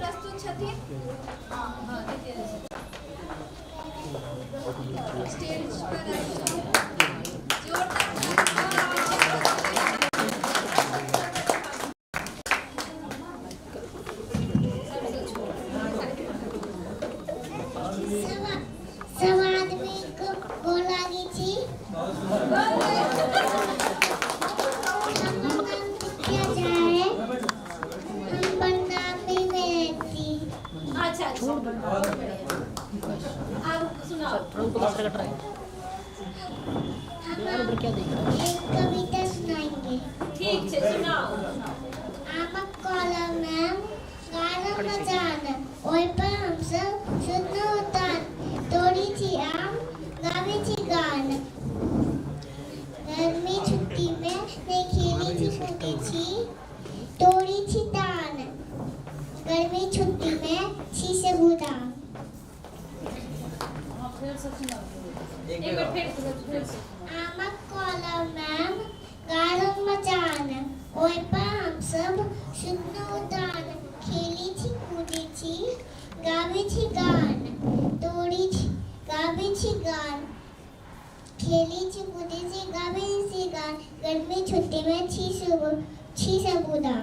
प्रस्तुत छथि स्टेज पर आबि जाउ जोरदार सब आदमी को गोर लागी छी। क्या जाए हम बरनामी में रहती। अच्छा अब सुनाओ हम एक कविता सुनाएंगे। ठीक है सुनाओ आमक कॉलम में गाना बजाना ओए पर हम सब सुनो तान तोड़ी थी आम गावी थी गान गर्मी छुट्टी में ने खेली थी कूदी थी तोड़ी थी तान गर्मी छुट्टी में छी से बुदा। एक बार फिर आमक कॉलम में गाना बजाना ओए पर हम सब सुनो तान खेली थी कूदी थी गावी थी गान तोड़ी थी गावी थी गान खेली थी कूदी थी गावी थी गान गर्मी छुट्टी में छी से बुदा।